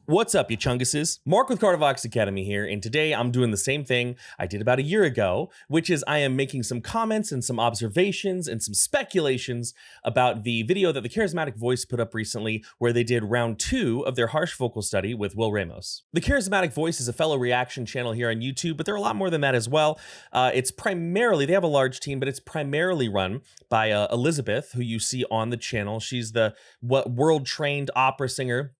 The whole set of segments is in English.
What's up, you chunguses? Mark with Cardivox Academy here, and today I'm doing the same thing I did about a year ago, which is I am making some comments and some observations and some speculations about the video that the Charismatic Voice put up recently, where they did round 2 of their harsh vocal study with Will Ramos. The Charismatic Voice is a fellow reaction channel here on YouTube, but they're a lot more than that as well. It's primarily, they have a large team, but it's primarily run by Elizabeth, who you see on the channel. She's the world-trained opera singer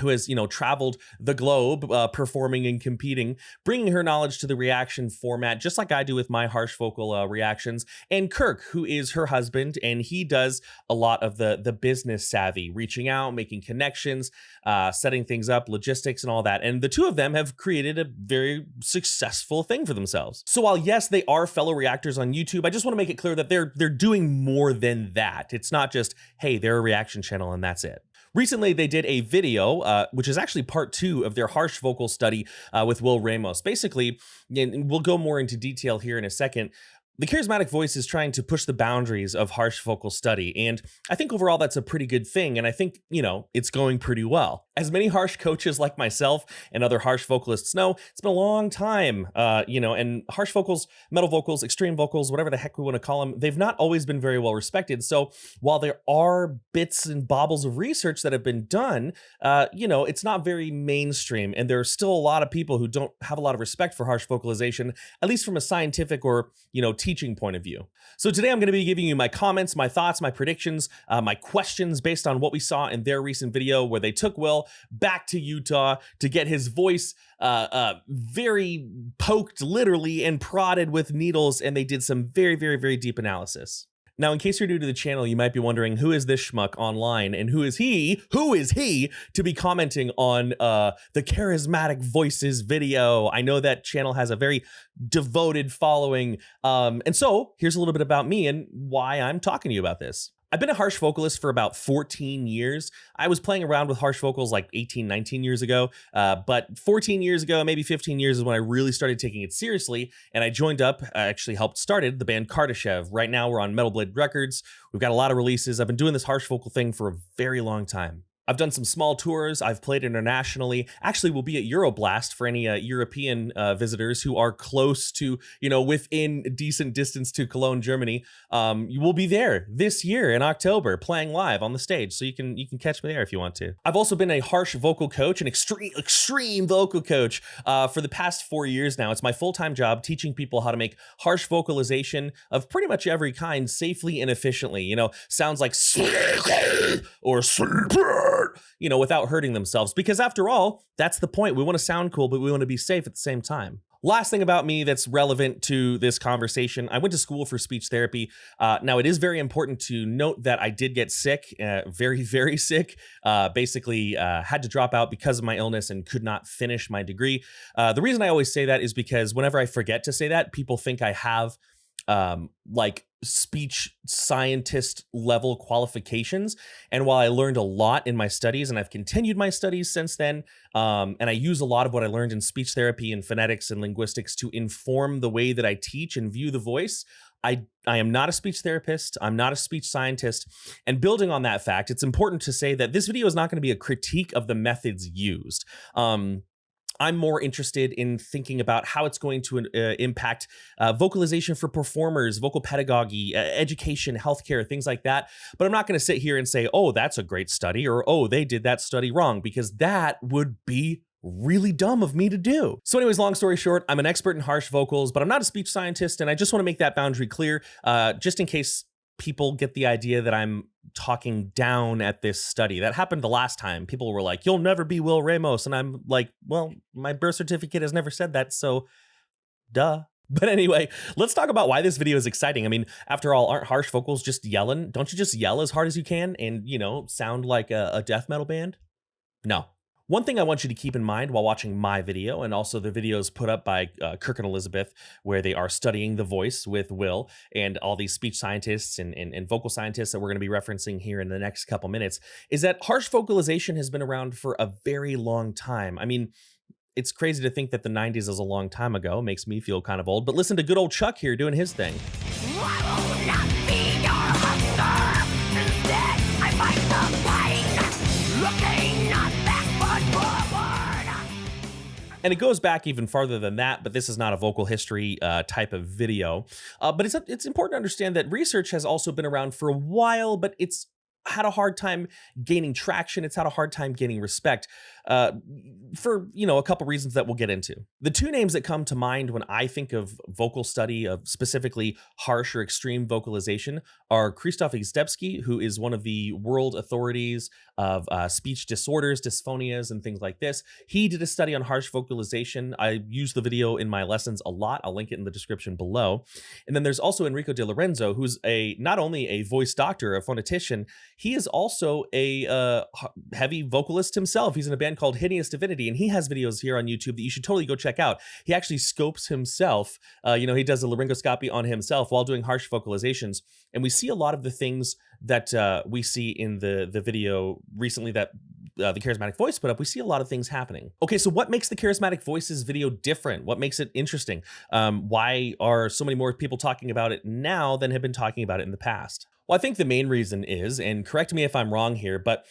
who has, traveled the globe performing and competing, bringing her knowledge to the reaction format, just like I do with my harsh vocal reactions. And Kirk, who is her husband, and he does a lot of the business savvy, reaching out, making connections, setting things up, logistics and all that. And the two of them have created a very successful thing for themselves. So while yes, they are fellow reactors on YouTube, I just want to make it clear that they're doing more than that. It's not just, hey, they're a reaction channel and that's it. Recently, they did a video, which is actually part 2 of their harsh vocal study with Will Ramos. Basically, and we'll go more into detail here in a second, the Charismatic Voice is trying to push the boundaries of harsh vocal study, and I think overall that's a pretty good thing, and I think, it's going pretty well. As many harsh coaches like myself and other harsh vocalists know, it's been a long time, and harsh vocals, metal vocals, extreme vocals, whatever the heck we want to call them, they've not always been very well respected. So while there are bits and baubles of research that have been done, it's not very mainstream, and there are still a lot of people who don't have a lot of respect for harsh vocalization, at least from a scientific or, teaching point of view. So today I'm going to be giving you my comments, my thoughts, my predictions, my questions based on what we saw in their recent video where they took Will back to Utah to get his voice very poked literally and prodded with needles, and they did some very, very, very deep analysis. Now, in case you're new to the channel, you might be wondering, who is this schmuck online, and who is he to be commenting on the Charismatic Voices video? I know that channel has a very devoted following, and so here's a little bit about me and why I'm talking to you about this. I've been a harsh vocalist for about 14 years. I was playing around with harsh vocals like 18, 19 years ago, but 14 years ago, maybe 15 years is when I really started taking it seriously, and I joined up, I actually helped started the band Kardashev. Right now we're on Metal Blade Records. We've got a lot of releases. I've been doing this harsh vocal thing for a very long time. I've done some small tours. I've played internationally. Actually, we'll be at Euroblast for any European visitors who are close to, within decent distance to Cologne, Germany. You will be there this year in October, playing live on the stage. So you can catch me there if you want to. I've also been a harsh vocal coach, an extreme vocal coach for the past 4 years now. It's my full-time job teaching people how to make harsh vocalization of pretty much every kind safely and efficiently. Sounds like or without hurting themselves, because after all, that's the point. We want to sound cool, but we want to be safe at the same time. Last thing about me that's relevant to this conversation, I went to school for speech therapy. Now, it is very important to note that I did get sick, very, very sick, basically had to drop out because of my illness and could not finish my degree. The reason I always say that is because whenever I forget to say that, people think I have speech scientist level qualifications. And while I learned a lot in my studies, and I've continued my studies since then, and I use a lot of what I learned in speech therapy and phonetics and linguistics to inform the way that I teach and view the voice, I am not a speech therapist. I'm not a speech scientist. And building on that fact, it's important to say that this video is not going to be a critique of the methods used. I'm more interested in thinking about how it's going to impact vocalization for performers, vocal pedagogy, education, healthcare, things like that. But I'm not going to sit here and say, oh, that's a great study, or oh, they did that study wrong, because that would be really dumb of me to do. So anyways, long story short, I'm an expert in harsh vocals, but I'm not a speech scientist, and I just want to make that boundary clear, just in case people get the idea that I'm talking down at this study. That happened the last time. People were like, you'll never be Will Ramos. And I'm like, well, my birth certificate has never said that, so duh. But anyway, let's talk about why this video is exciting. I mean, after all, aren't harsh vocals just yelling? Don't you just yell as hard as you can and, sound like a death metal band? No. One thing I want you to keep in mind while watching my video, and also the videos put up by Kirk and Elizabeth, where they are studying the voice with Will and all these speech scientists and vocal scientists that we're going to be referencing here in the next couple minutes, is that harsh vocalization has been around for a very long time. I mean, it's crazy to think that the 90s is a long time ago. It makes me feel kind of old. But listen to good old Chuck here doing his thing. I will not be your hunger. Instead, I fight the pain. Looking not back but forward. And it goes back even farther than that, but this is not a vocal history type of video. But it's important to understand that research has also been around for a while, but it's had a hard time gaining traction. It's had a hard time gaining respect for, a couple reasons that we'll get into. The two names that come to mind when I think of vocal study, of specifically harsh or extreme vocalization, are Krzysztof Izdebski, who is one of the world authorities of speech disorders, dysphonias, and things like this. He did a study on harsh vocalization. I use the video in my lessons a lot. I'll link it in the description below. And then there's also Enrico De Lorenzo, who's not only a voice doctor, a phonetician, he is also a heavy vocalist himself. He's in a band called Hideous Divinity, and he has videos here on YouTube that you should totally go check out. He actually scopes himself. He does a laryngoscopy on himself while doing harsh vocalizations. And we see a lot of the things that we see in the video recently that the Charismatic Voice put up. We see a lot of things happening. Okay, so what makes the Charismatic Voices video different? What makes it interesting? Why are so many more people talking about it now than have been talking about it in the past? Well, I think the main reason is, and correct me if I'm wrong here, but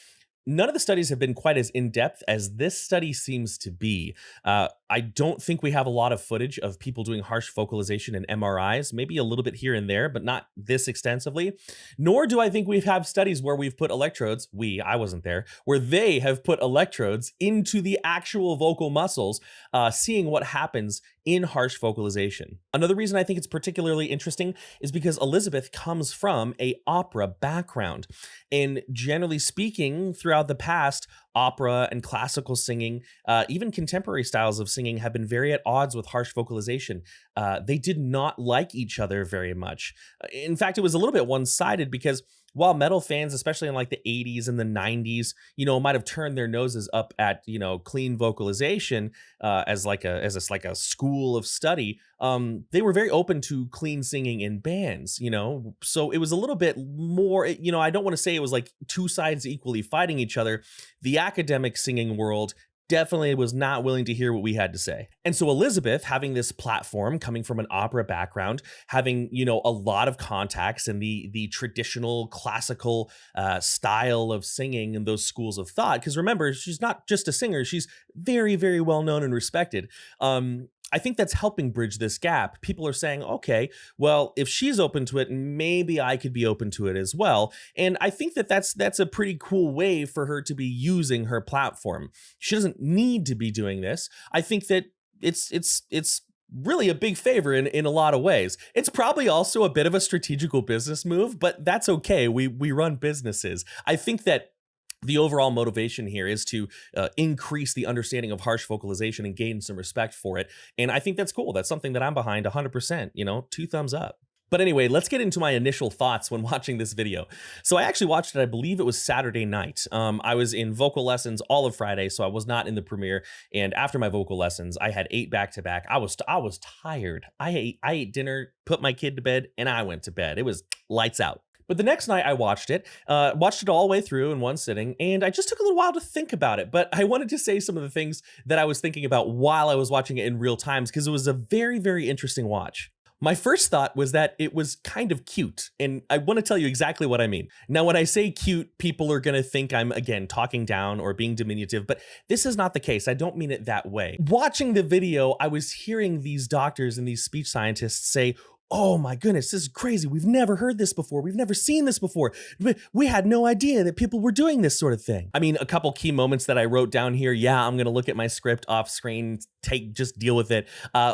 none of the studies have been quite as in-depth as this study seems to be. I don't think we have a lot of footage of people doing harsh vocalization in MRIs, maybe a little bit here and there, but not this extensively. Nor do I think we have studies where we've put electrodes, I wasn't there, where they have put electrodes into the actual vocal muscles, seeing what happens in harsh vocalization. Another reason I think it's particularly interesting is because Elizabeth comes from an opera background. And generally speaking, throughout the past, opera and classical singing, even contemporary styles of singing, have been very at odds with harsh vocalization. They did not like each other very much. In fact, it was a little bit one-sided because while metal fans, especially in like the 80s and the 90s, might have turned their noses up at, clean vocalization as a school of study, they were very open to clean singing in bands, so it was a little bit more, I don't want to say it was like two sides equally fighting each other. The academic singing world definitely was not willing to hear what we had to say. And so Elizabeth, having this platform, coming from an opera background, having, a lot of contacts in the traditional classical style of singing and those schools of thought, because remember, she's not just a singer, she's very, very well known and respected. I think that's helping bridge this gap. People are saying, okay, well, if she's open to it, maybe I could be open to it as well. And I think that's a pretty cool way for her to be using her platform. She doesn't need to be doing this. I think that it's really a big favor in a lot of ways. It's probably also a bit of a strategical business move, but that's okay. We run businesses. I think that the overall motivation here is to increase the understanding of harsh vocalization and gain some respect for it. And I think that's cool. That's something that I'm behind 100%, 2 thumbs up. But anyway, let's get into my initial thoughts when watching this video. So I actually watched it, I believe it was Saturday night. I was in vocal lessons all of Friday, so I was not in the premiere. And after my vocal lessons, I had 8 back-to-back. I was tired. I ate dinner, put my kid to bed, and I went to bed. It was lights out. But the next night I watched it all the way through in one sitting, and I just took a little while to think about it. But I wanted to say some of the things that I was thinking about while I was watching it in real time, because it was a very, very interesting watch. My first thought was that it was kind of cute, and I want to tell you exactly what I mean. Now, when I say cute, people are going to think I'm, again, talking down or being diminutive, but this is not the case. I don't mean it that way. Watching the video, I was hearing these doctors and these speech scientists say, oh my goodness, this is crazy. We've never heard this before. We've never seen this before. We had no idea that people were doing this sort of thing. I mean, a couple key moments that I wrote down here. Yeah, I'm going to look at my script off screen, just deal with it.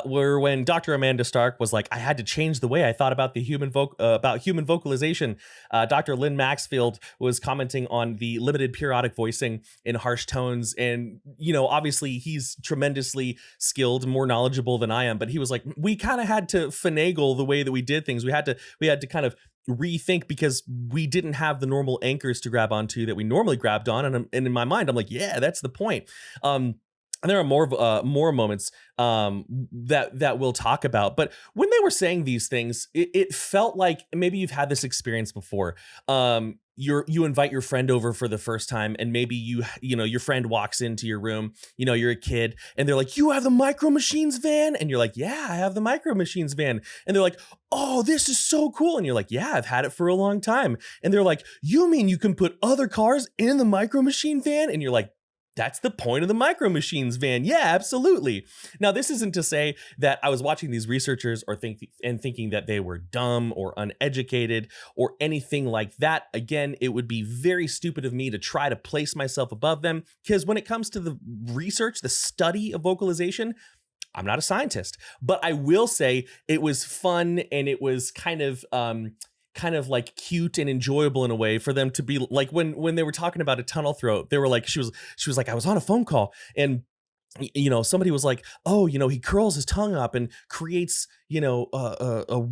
Were when Dr. Amanda Stark was like, I had to change the way I thought about human vocalization. Dr. Lynn Maxfield was commenting on the limited periodic voicing in harsh tones. And, obviously he's tremendously skilled, more knowledgeable than I am, but he was like, we kind of had to finagle the way that we did things. We had to kind of rethink because we didn't have the normal anchors to grab onto that we normally grabbed on. And in my mind, I'm like, yeah, that's the point. And there are more moments that we'll talk about. But when they were saying these things, it felt like maybe you've had this experience before. You invite your friend over for the first time, and maybe your friend walks into your room, you're a kid, and they're like, you have the Micro Machines van? And you're like, yeah, I have the Micro Machines van. And they're like, oh, this is so cool. And you're like, yeah, I've had it for a long time. And they're like, you mean you can put other cars in the Micro Machine van? And you're like, That's the point of the Micro Machines van. Yeah, absolutely. Now, this isn't to say that I was watching these researchers thinking that they were dumb or uneducated or anything like that. Again, it would be very stupid of me to try to place myself above them, because when it comes to the research, the study of vocalization, I'm not a scientist, but I will say it was fun, and it was kind of like cute and enjoyable in a way for them to be like, when they were talking about a tunnel throat, they were like, she was like, I was on a phone call, and somebody was like, oh, he curls his tongue up and creates, a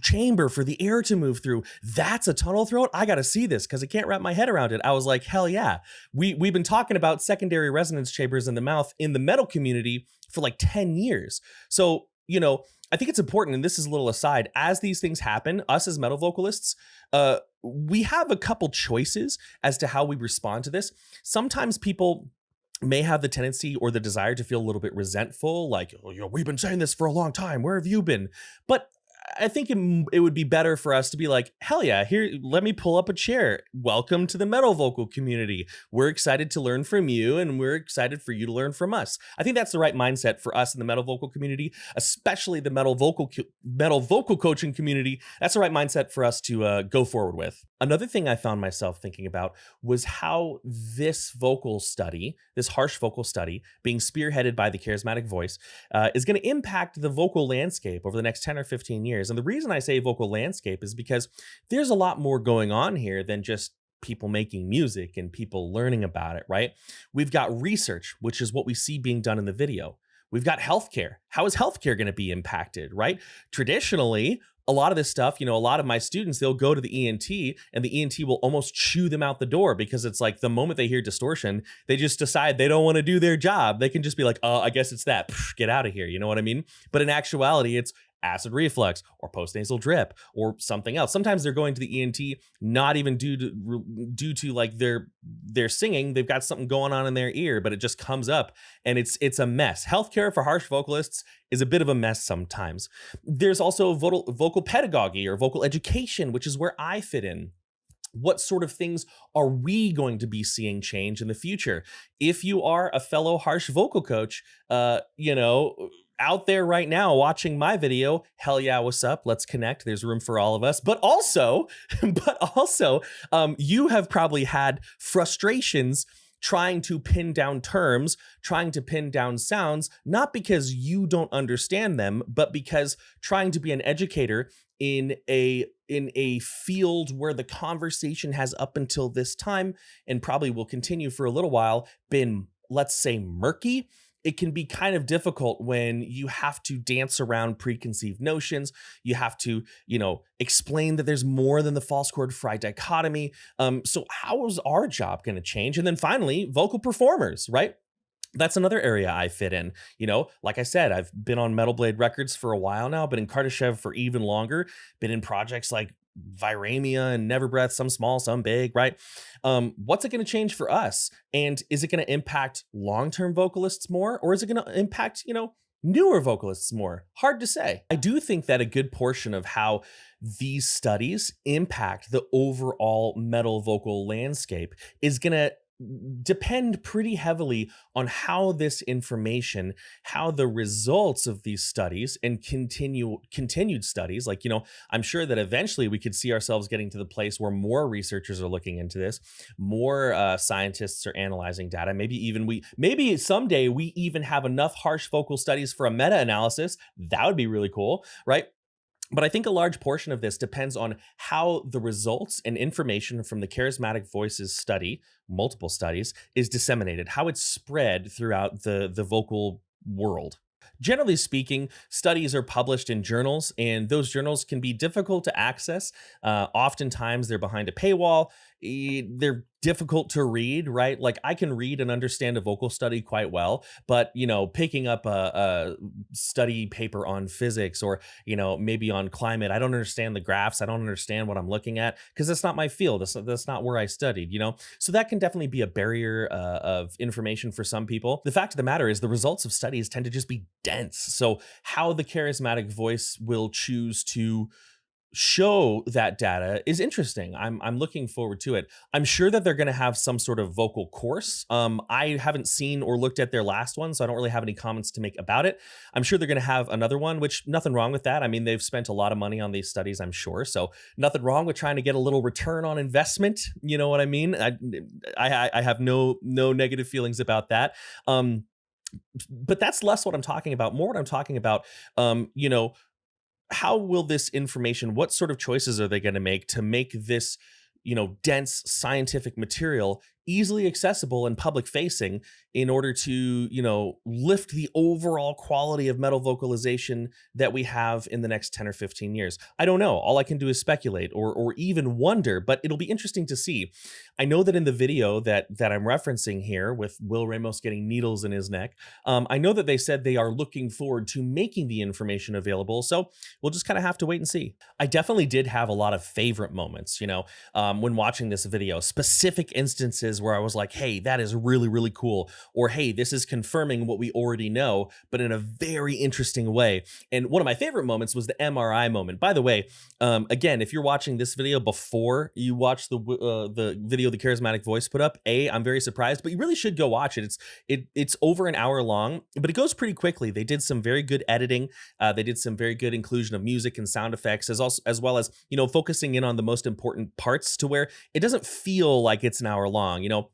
chamber for the air to move through. That's a tunnel throat. I got to see this because I can't wrap my head around it. I was like, hell yeah. We've been talking about secondary resonance chambers in the mouth in the metal community for like 10 years. So, I think it's important, and this is a little aside, as these things happen, us as metal vocalists, we have a couple choices as to how we respond to this. Sometimes people may have the tendency or the desire to feel a little bit resentful, like, oh, we've been saying this for a long time. Where have you been? But I think it would be better for us to be like, hell yeah, here, let me pull up a chair. Welcome to the metal vocal community. We're excited to learn from you, and we're excited for you to learn from us. I think that's the right mindset for us in the metal vocal community, especially the metal vocal coaching community. That's the right mindset for us to go forward with. Another thing I found myself thinking about was how this vocal study, this harsh vocal study being spearheaded by the charismatic voice, is going to impact the vocal landscape over the next 10 or 15 years. And the reason I say vocal landscape is because there's a lot more going on here than just people making music and people learning about it, right? We've got research, which is what we see being done in the video. We've got healthcare. How is healthcare going to be impacted, right? Traditionally, a lot of this stuff, a lot of my students, they'll go to the ENT, and the ENT will almost chew them out the door, because it's like the moment they hear distortion, they just decide they don't want to do their job. They can just be like, oh, I guess it's that. Get out of here. You know what I mean? But in actuality, it's acid reflux or postnasal drip or something else. Sometimes they're going to the ENT not even due to like their singing. They've got something going on in their ear, but it just comes up, and it's a mess. Healthcare for harsh vocalists is a bit of a mess sometimes. There's also vocal pedagogy or vocal education, which is where I fit in. What sort of things are we going to be seeing change in the future? If you are a fellow harsh vocal coach, out there right now watching my video, hell yeah, what's up? Let's connect. There's room for all of us. But also, you have probably had frustrations trying to pin down terms, trying to pin down sounds, not because you don't understand them, but because trying to be an educator in a field where the conversation has up until this time, and probably will continue for a little while, been, let's say, murky. It can be kind of difficult when you have to dance around preconceived notions. You have to, explain that there's more than the false chord fry dichotomy. So how is our job going to change? And then finally, vocal performers, right? That's another area I fit in. Like I said, I've been on Metal Blade Records for a while now, been in Kardashev for even longer, been in projects like Viramia and Never Breath, some small, some big, right? What's it going to change for us? And is it going to impact long-term vocalists more, or is it going to impact, newer vocalists more? Hard to say. I do think that a good portion of how these studies impact the overall metal vocal landscape is going to depend pretty heavily on how this information, how the results of these studies and continued studies, like, I'm sure that eventually we could see ourselves getting to the place where more researchers are looking into this, more scientists are analyzing data. Maybe someday we even have enough harsh vocal studies for a meta-analysis. That would be really cool, right? But I think a large portion of this depends on how the results and information from the charismatic voices study, multiple studies, is disseminated, how it's spread throughout the vocal world. Generally speaking, studies are published in journals, and those journals can be difficult to access. Oftentimes, they're behind a paywall. They're difficult to read, right? Like, I can read and understand a vocal study quite well, but, picking up a study paper on physics or, maybe on climate, I don't understand the graphs. I don't understand what I'm looking at because that's not my field. That's not where I studied, So that can definitely be a barrier of information for some people. The fact of the matter is the results of studies tend to just be dense. So how the charismatic voice will choose to show that data is interesting. I'm looking forward to it. I'm sure that they're going to have some sort of vocal course. I haven't seen or looked at their last one, so I don't really have any comments to make about it. I'm sure they're going to have another one, which nothing wrong with that. I mean, they've spent a lot of money on these studies, I'm sure, so nothing wrong with trying to get a little return on investment. You know what I mean? I have no negative feelings about that. But that's less what I'm talking about. More what I'm talking about, you know, how will this information, what sort of choices are they going to make this, you know, dense scientific material easily accessible and public facing in order to, you know, lift the overall quality of metal vocalization that we have in the next 10 or 15 years? I don't know. All I can do is speculate or even wonder, but it'll be interesting to see. I know that in the video that I'm referencing here with Will Ramos getting needles in his neck, I know that they said they are looking forward to making the information available. So we'll just kind of have to wait and see. I definitely did have a lot of favorite moments, you know, when watching this video, specific instances where I was like, hey, that is really, really cool. Or, hey, this is confirming what we already know, but in a very interesting way. And one of my favorite moments was the MRI moment. By the way, again, if you're watching this video before you watch the video the Charismatic Voice put up, I'm very surprised, but you really should go watch it. It's over an hour long, but it goes pretty quickly. They did some very good editing. They did some very good inclusion of music and sound effects, as well as, you know, focusing in on the most important parts to where it doesn't feel like it's an hour long. You know,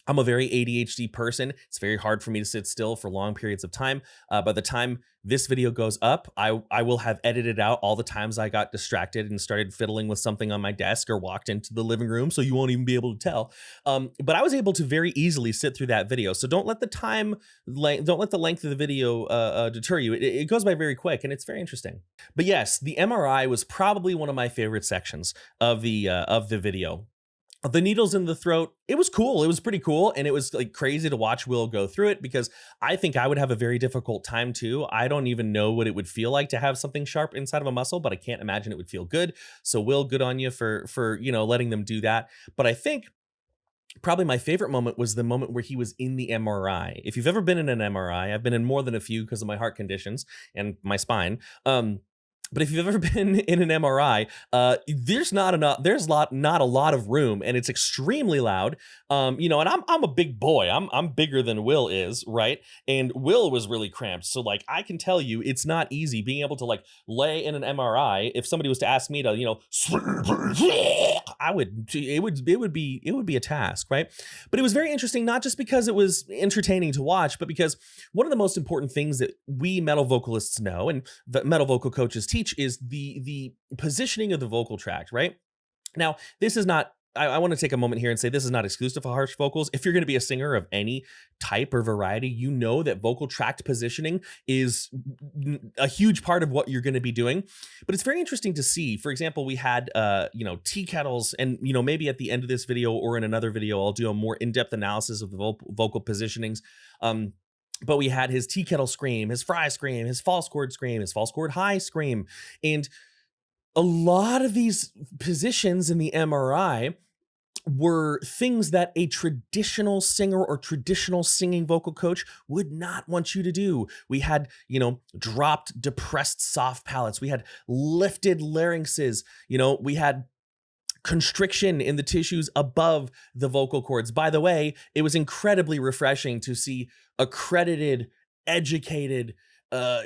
I'm a very ADHD person. It's very hard for me to sit still for long periods of time. By the time this video goes up, I will have edited out all the times I got distracted and started fiddling with something on my desk or walked into the living room, so you won't even be able to tell. But I was able to very easily sit through that video. So don't let the length of the video deter you. It goes by very quick, and it's very interesting. But yes, the MRI was probably one of my favorite sections of the video. The needles in the throat, it was cool. It was pretty cool. And it was like crazy to watch Will go through it, because I think I would have a very difficult time too. I don't even know what it would feel like to have something sharp inside of a muscle, but I can't imagine it would feel good. So Will, good on you for, you know, letting them do that. But I think probably my favorite moment was the moment where he was in the MRI. If you've ever been in an MRI, I've been in more than a few because of my heart conditions and my spine. But if you've ever been in an MRI, there's not a lot of room, and it's extremely loud. You know, and I'm a big boy. I'm bigger than Will is, right? And Will was really cramped. So like, I can tell you, it's not easy being able to like lay in an MRI. If somebody was to ask me to, you know, it would be a task, right? But it was very interesting, not just because it was entertaining to watch, but because one of the most important things that we metal vocalists know and the metal vocal coaches teach is the positioning of the vocal tract, right? Now, this is not, I want to take a moment here and say this is not exclusive to harsh vocals. If you're going to be a singer of any type or variety, you know that vocal tract positioning is a huge part of what you're going to be doing. But it's very interesting to see. For example, we had, you know, tea kettles, and, you know, maybe at the end of this video or in another video, I'll do a more in-depth analysis of the vocal positionings. But we had his tea kettle scream, his fry scream, his false chord scream, his false chord high scream. And a lot of these positions in the MRI were things that a traditional singer or traditional singing vocal coach would not want you to do. We had, you know, dropped, depressed soft palates. We had lifted larynxes. You know, we had constriction in the tissues above the vocal cords. By the way, it was incredibly refreshing to see accredited, educated,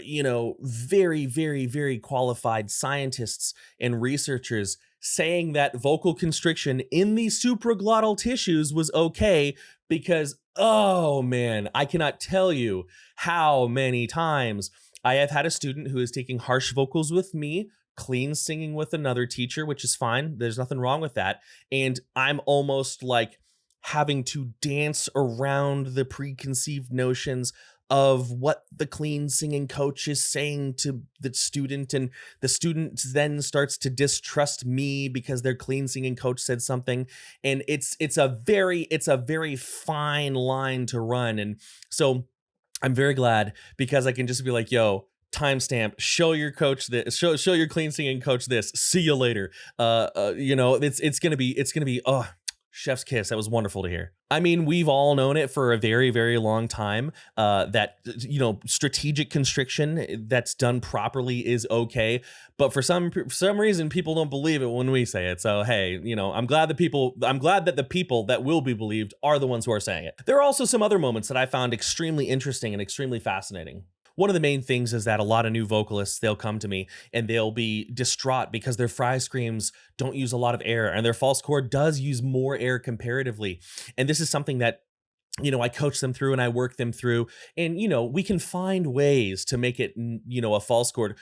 you know, very, very, very qualified scientists and researchers saying that vocal constriction in the supraglottal tissues was okay, because, oh man, I cannot tell you how many times I have had a student who is taking harsh vocals with me, clean singing with another teacher, which is fine. There's nothing wrong with that. And I'm almost like having to dance around the preconceived notions of what the clean singing coach is saying to the student, and the student then starts to distrust me because their clean singing coach said something. And it's a very fine line to run. And so I'm very glad, because I can just be like, yo, timestamp, show your coach this, show your clean singing coach this, see you later. You know, it's gonna be Chef's kiss. That was wonderful to hear. I mean, we've all known it for a very, very long time, that, strategic constriction that's done properly is okay. But for some reason, people don't believe it when we say it. So, hey, I'm glad that the people that will be believed are the ones who are saying it. There are also some other moments that I found extremely interesting and extremely fascinating. One of the main things is that a lot of new vocalists, they'll come to me and they'll be distraught because their fry screams don't use a lot of air and their false chord does use more air comparatively. And this is something that I coach them through and I work them through, and we can find ways to make it a false chord,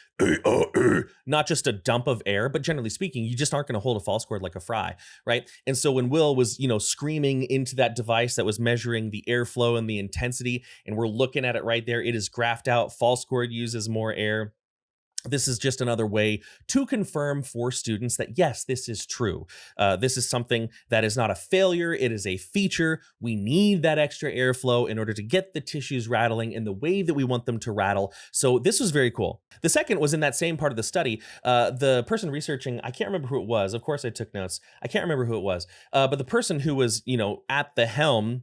not just a dump of air, but generally speaking, you just aren't going to hold a false chord like a fry, right? And so when Will was screaming into that device that was measuring the airflow and the intensity, and we're looking at it right there, it is graphed out, false chord uses more air. This is just another way to confirm for students that, yes, this is true. This is something that is not a failure. It is a feature. We need that extra airflow in order to get the tissues rattling in the way that we want them to rattle. So this was very cool. The second was in that same part of the study. The person researching, I can't remember who it was. Of course, I took notes. I can't remember who it was. But the person who was, at the helm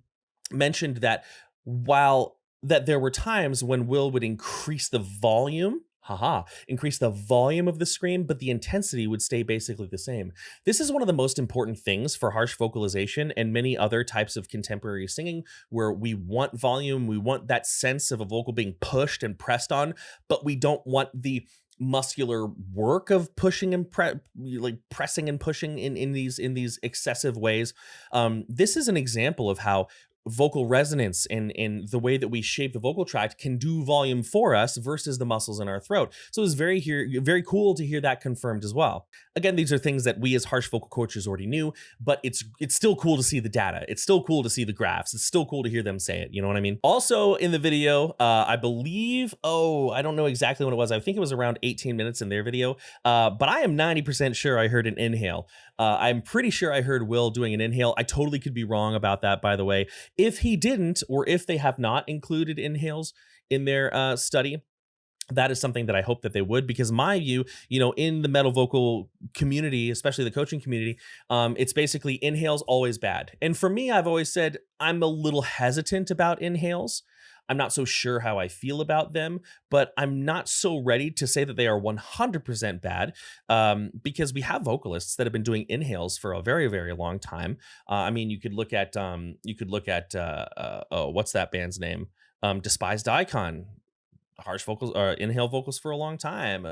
mentioned that that there were times when Will would increase the volume of the scream, but the intensity would stay basically the same. This is one of the most important things for harsh vocalization and many other types of contemporary singing, where we want volume, we want that sense of a vocal being pushed and pressed on, but we don't want the muscular work of pushing and pressing and pushing in these excessive ways. This is an example of how vocal resonance and the way that we shape the vocal tract can do volume for us versus the muscles in our throat. So it's very cool to hear that confirmed as well. Again, these are things that we as harsh vocal coaches already knew, but it's still cool to see the data. It's still cool to see the graphs. It's still cool to hear them say it. You know what I mean? Also in the video, I believe, I don't know exactly what it was. I think it was around 18 minutes in their video, but I am 90% sure I heard an inhale. I'm pretty sure I heard Will doing an inhale. I totally could be wrong about that, by the way. If he didn't, or if they have not included inhales in their study, that is something that I hope that they would, because my view, in the metal vocal community, especially the coaching community, it's basically inhales always bad. And for me, I've always said I'm a little hesitant about inhales. I'm not so sure how I feel about them, but I'm not so ready to say that they are 100% bad, because we have vocalists that have been doing inhales for a very, very long time. I mean, you could look at what's that band's name? Despised Icon. Harsh vocals or inhale vocals for a long time.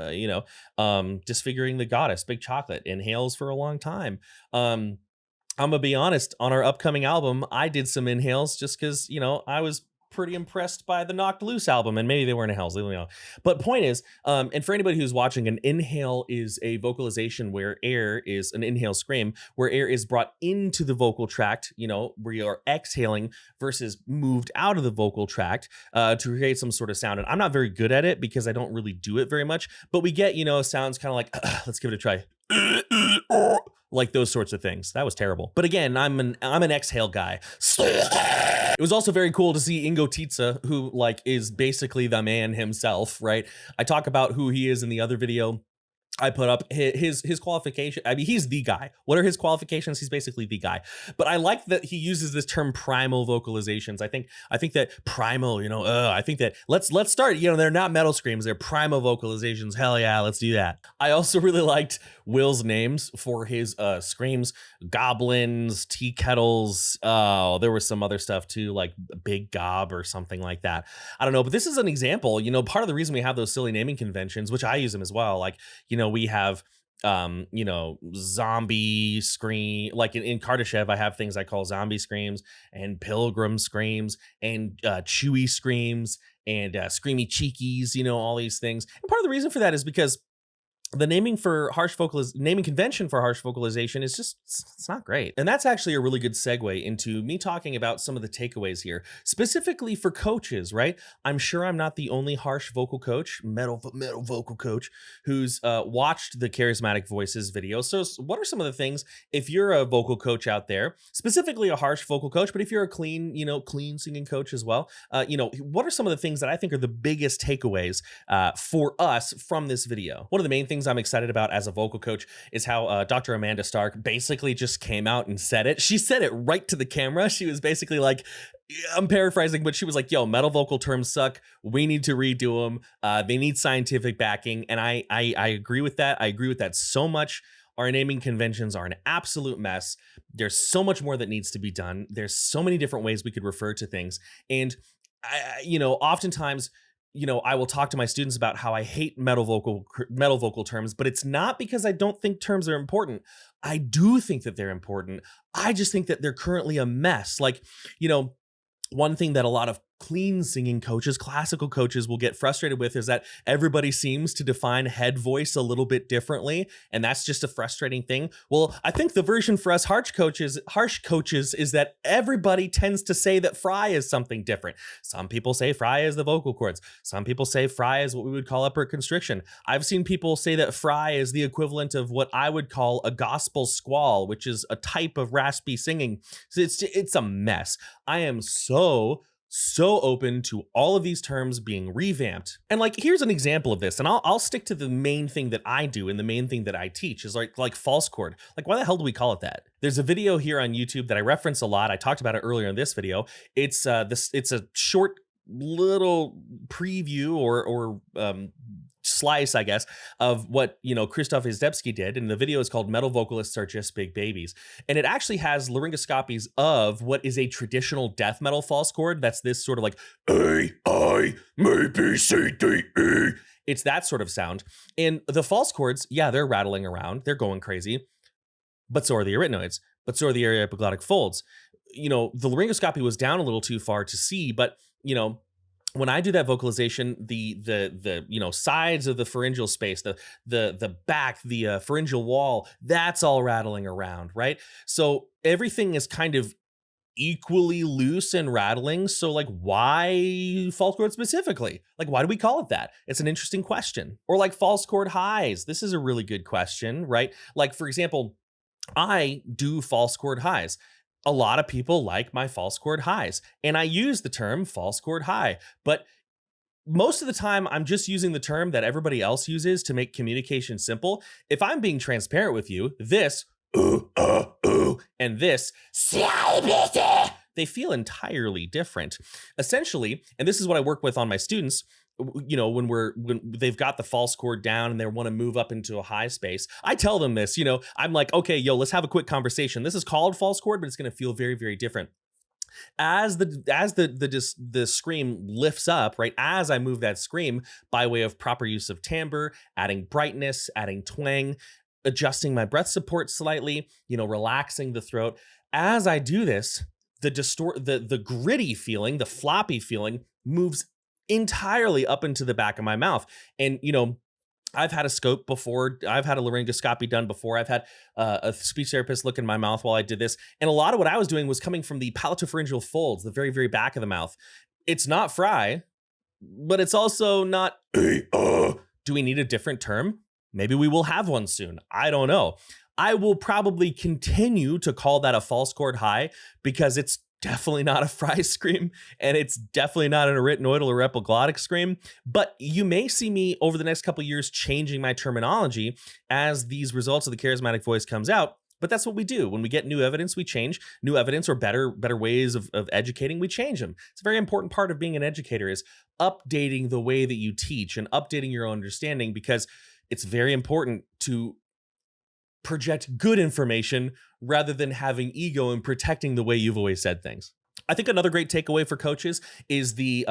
Disfiguring the Goddess, Big Chocolate, inhales for a long time. I'm gonna be honest, on our upcoming album, I did some inhales just because, I was pretty impressed by the Knocked Loose album, and maybe they weren't inhales, but point is, and for anybody who's watching, an inhale is a vocalization where air is an inhale scream, where air is brought into the vocal tract, where you are exhaling versus moved out of the vocal tract to create some sort of sound. And I'm not very good at it because I don't really do it very much, but we get, sounds kind of like, let's give it a try. Like those sorts of things. That was terrible. But again, I'm an exhale guy. It was also very cool to see Ingo Tietze, who is basically the man himself, right? I talk about who he is in the other video. I put up his qualification. I mean, he's the guy. What are his qualifications? He's basically the guy. But I like that he uses this term primal vocalizations. I think that primal, I think that let's start, they're not metal screams, they're primal vocalizations. Hell yeah, let's do that. I also really liked Will's names for his screams, goblins, tea kettles. Oh, there was some other stuff too, like Big Gob or something like that. I don't know, but this is an example, part of the reason we have those silly naming conventions, which I use them as well. We have zombie scream, like in Kardashev, I have things I call zombie screams and pilgrim screams and chewy screams and screamy cheekies, all these things. And part of the reason for that is because the naming convention for harsh vocalization is just, it's not great. And that's actually a really good segue into me talking about some of the takeaways here, specifically for coaches, right? I'm sure I'm not the only harsh vocal coach, metal vocal coach, who's watched the Charismatic Voices video. So what are some of the things, if you're a vocal coach out there, specifically a harsh vocal coach, but if you're a clean singing coach as well, what are some of the things that I think are the biggest takeaways for us from this video? One of the main things things I'm excited about as a vocal coach is how Dr. Amanda Stark basically just came out and said it. She said it right to the camera. She was basically like, I'm paraphrasing, but she was like, yo, metal vocal terms suck. We need to redo them. They need scientific backing. And I agree with that. I agree with that so much. Our naming conventions are an absolute mess. There's so much more that needs to be done. There's so many different ways we could refer to things. And oftentimes, I will talk to my students about how I hate metal vocal terms, but it's not because I don't think terms are important. I do think that they're important. I just think that they're currently a mess. Like, one thing that a lot of clean singing coaches, classical coaches will get frustrated with is that everybody seems to define head voice a little bit differently. And that's just a frustrating thing. Well, I think the version for us harsh coaches is that everybody tends to say that fry is something different. Some people say fry is the vocal cords. Some people say fry is what we would call upper constriction. I've seen people say that fry is the equivalent of what I would call a gospel squall, which is a type of raspy singing. So it's a mess. I am so open to all of these terms being revamped. And like, here's an example of this. And I'll stick to the main thing that I do and the main thing that I teach is like false chord. Like, why the hell do we call it that? There's a video here on YouTube that I reference a lot. I talked about it earlier in this video. It's a short little preview or slice, I guess, of what, Krzysztof Izdebski did. And the video is called Metal Vocalists Are Just Big Babies. And it actually has laryngoscopies of what is a traditional death metal false chord. That's this sort of like, A, I, M, B, C, D, E. It's that sort of sound. And the false chords, yeah, they're rattling around. They're going crazy. But so are the arytenoids. But so are the aryepiglottic folds. The laryngoscopy was down a little too far to see, but, when I do that vocalization, the sides of the pharyngeal space, the back, the pharyngeal wall, that's all rattling around, right? So everything is kind of equally loose and rattling. So like, why false chord specifically? Like, why do we call it that? It's an interesting question. Or like false chord highs. This is a really good question, right? Like, for example, I do false chord highs. A lot of people like my false chord highs, and I use the term false chord high, but most of the time I'm just using the term that everybody else uses to make communication simple. If I'm being transparent with you, this and this they feel entirely different. Essentially, and this is what I work with on my students, when they've got the false chord down and they want to move up into a high space, I tell them this, I'm like, okay, yo, let's have a quick conversation. This is called false chord, but it's going to feel very, very different. As the scream lifts up, right? As I move that scream by way of proper use of timbre, adding brightness, adding twang, adjusting my breath support slightly, relaxing the throat. As I do this, the gritty feeling, the floppy feeling moves entirely up into the back of my mouth. And, I've had a scope before. I've had a laryngoscopy done before. I've had a speech therapist look in my mouth while I did this. And a lot of what I was doing was coming from the palatopharyngeal folds, the very, very back of the mouth. It's not fry, but it's also not. Do we need a different term? Maybe we will have one soon. I don't know. I will probably continue to call that a false chord high because it's definitely not a fry scream, and it's definitely not an arytenoidal or epiglottic scream. But you may see me over the next couple of years changing my terminology as these results of the charismatic voice comes out. But that's what we do. When we get new evidence, we change. New evidence or better ways of educating, we change them. It's a very important part of being an educator is updating the way that you teach and updating your understanding, because it's very important to project good information rather than having ego and protecting the way you've always said things. I think another great takeaway for coaches is the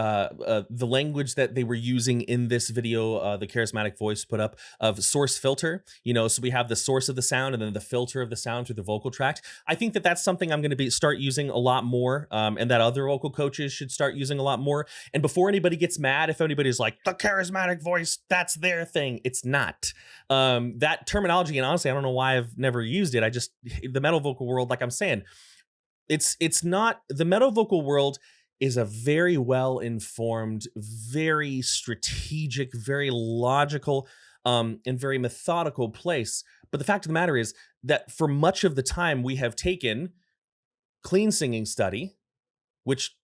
language that they were using in this video, the charismatic voice put up, of source filter. So we have the source of the sound and then the filter of the sound through the vocal tract. I think that that's something I'm going to start using a lot more, and that other vocal coaches should start using a lot more. And before anybody gets mad, if anybody's like, the charismatic voice, that's their thing, it's not. That terminology, and honestly, I don't know why I've never used it. The metal vocal world, like I'm saying, it's not, the metal vocal world is a very well-informed, very strategic, very logical, and very methodical place. But the fact of the matter is that for much of the time we have taken clean singing study, which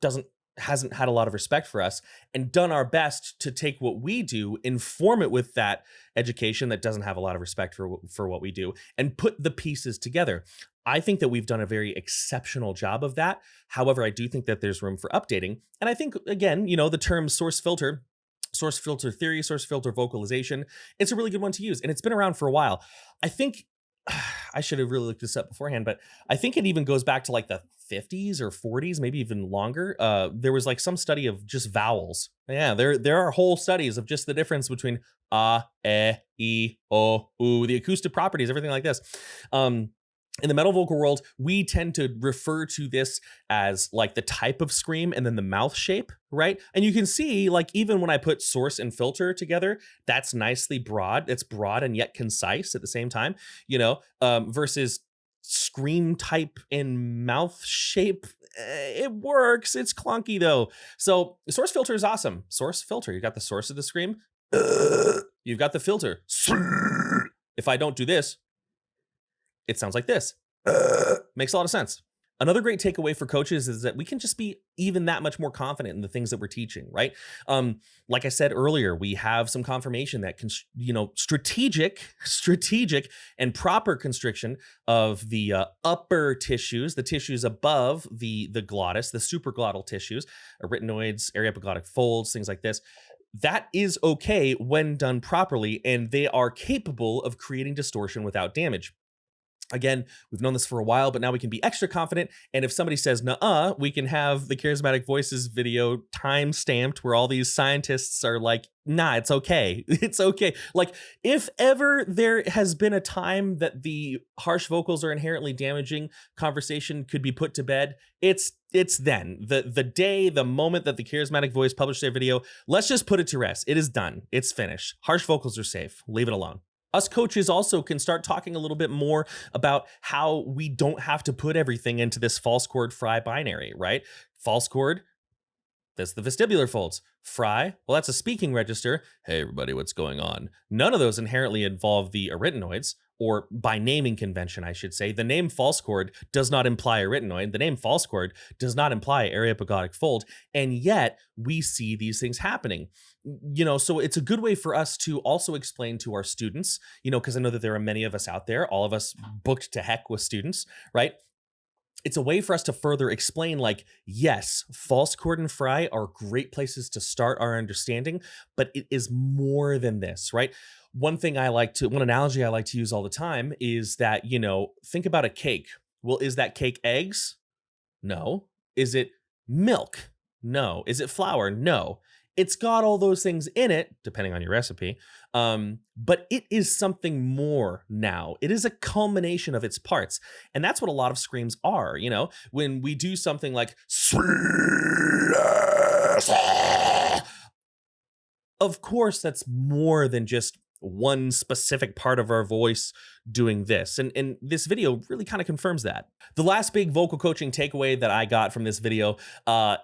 doesn't hasn't had a lot of respect for us and done our best to take what we do, inform it with that education that doesn't have a lot of respect for what we do, and put the pieces together. I think that we've done a very exceptional job of that. However, I do think that there's room for updating. And I think, again, the term source filter theory, source filter vocalization, it's a really good one to use. And it's been around for a while. I think I should have really looked this up beforehand, but I think it even goes back to like the 50s or 40s, maybe even longer. There was like some study of just vowels. Yeah, there are whole studies of just the difference between e, o, u, the acoustic properties, everything like this. In the metal vocal world, we tend to refer to this as like the type of scream and then the mouth shape, right? And you can see, like, even when I put source and filter together, that's nicely broad. It's broad and yet concise at the same time, versus scream type and mouth shape. It works. It's clunky though. So source filter is awesome. Source filter, you got the source of the scream. You've got the filter. If I don't do this, it sounds like this. Makes a lot of sense. Another great takeaway for coaches is that we can just be even that much more confident in the things that we're teaching, right? Like I said earlier, we have some confirmation that strategic and proper constriction of the upper tissues, the tissues above the glottis, the supraglottal tissues, arytenoids, aryepiglottic folds, things like this. That is okay when done properly, and they are capable of creating distortion without damage. Again, we've known this for a while, but now we can be extra confident. And if somebody says, nuh-uh, we can have the Charismatic Voices video time stamped where all these scientists are like, nah, it's okay. It's okay. Like, if ever there has been a time that the harsh vocals are inherently damaging conversation could be put to bed, it's then. The moment that the Charismatic Voice published their video, let's just put it to rest. It is done. It's finished. Harsh vocals are safe. Leave it alone. Us coaches also can start talking a little bit more about how we don't have to put everything into this false chord fry binary, right? False chord, that's the vestibular folds. Fry, well, that's a speaking register. Hey, everybody, what's going on? None of those inherently involve the arytenoids, or by naming convention, I should say. The name false chord does not imply arytenoid. The name false chord does not imply aryepiglottic fold. And yet we see these things happening. So it's a good way for us to also explain to our students, because I know that there are many of us out there, all of us booked to heck with students, right? It's a way for us to further explain, like, yes, false chord and fry are great places to start our understanding, but it is more than this, right? One analogy I like to use all the time is that, think about a cake. Well, is that cake eggs? No. Is it milk? No. Is it flour? No. It's got all those things in it, depending on your recipe, but it is something more now. It is a culmination of its parts. And that's what a lot of screams are, when we do something like, of course, that's more than just one specific part of our voice doing this. And this video really kind of confirms that. The last big vocal coaching takeaway that I got from this video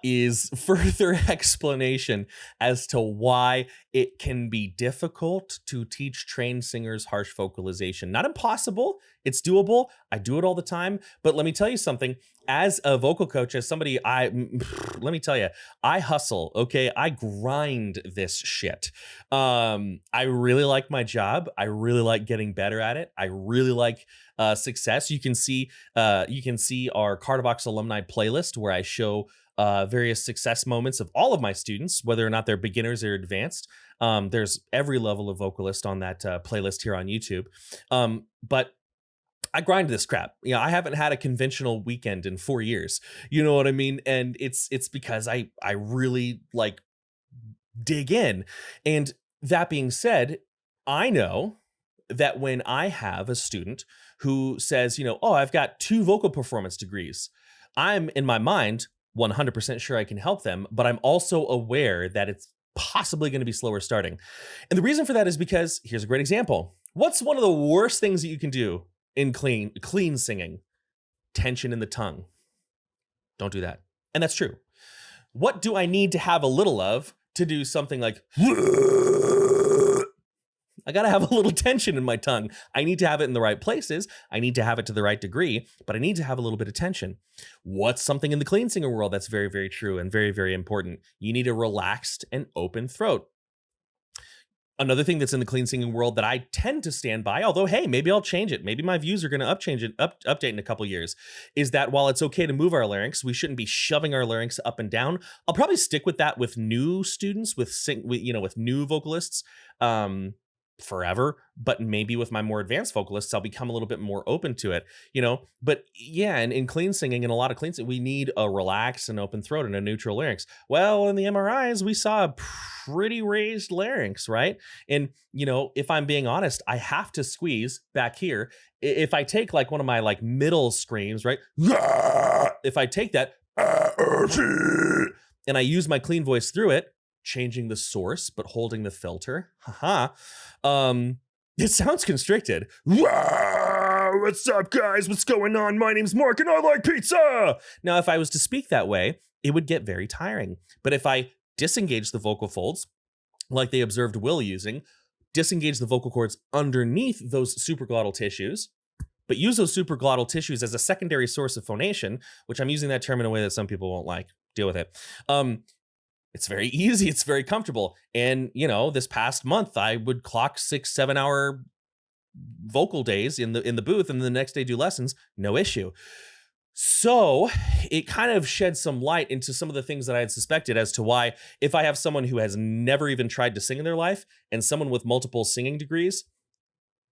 is further explanation as to why it can be difficult to teach trained singers harsh vocalization. Not impossible, it's doable. I do it all the time, but let me tell you something. As a vocal coach, as somebody, let me tell you, I hustle, okay? I grind this shit. I really like my job. I really like getting better at it. I really like success. You can see our Cardivox alumni playlist where I show various success moments of all of my students, whether or not they're beginners or advanced. There's every level of vocalist on that playlist here on YouTube. But I grind this crap. I haven't had a conventional weekend in 4 years. You know what I mean? And it's because I really like dig in. And that being said, I know that when I have a student who says, I've got 2 vocal performance degrees, I'm in my mind 100% sure I can help them, but I'm also aware that it's possibly going to be slower starting. And the reason for that is because, here's a great example. What's one of the worst things that you can do in clean singing? Tension in the tongue. Don't do that. And that's true. What do I need to have a little of to do something like, I gotta have a little tension in my tongue. I need to have it in the right places. I need to have it to the right degree, but I need to have a little bit of tension. What's something in the clean singer world that's very, very true and very, very important? You need a relaxed and open throat. Another thing that's in the clean singing world that I tend to stand by, although, hey, maybe I'll change it. Maybe my views are going to update in a couple years, is that while it's okay to move our larynx, we shouldn't be shoving our larynx up and down. I'll probably stick with that with new students, with new vocalists, forever, but maybe with my more advanced vocalists, I'll become a little bit more open to it, but yeah, and in clean singing and a lot of clean singing, we need a relaxed and open throat and a neutral larynx. Well, in the MRIs, we saw a pretty raised larynx, right? And, if I'm being honest, I have to squeeze back here. If I take like one of my like middle screams, right? If I take that and I use my clean voice through it, changing the source, but holding the filter. It sounds constricted. What's up, guys? What's going on? My name's Mark and I like pizza. Now, if I was to speak that way, it would get very tiring. But if I disengage the vocal folds, like they observed Will using, disengage the vocal cords underneath those supraglottal tissues, but use those supraglottal tissues as a secondary source of phonation, which I'm using that term in a way that some people won't like. Deal with it. It's very easy. It's very comfortable. And, this past month, I would clock 6-7 hour vocal days in the booth, and the next day do lessons, no issue. So it kind of sheds some light into some of the things that I had suspected as to why, if I have someone who has never even tried to sing in their life and someone with multiple singing degrees,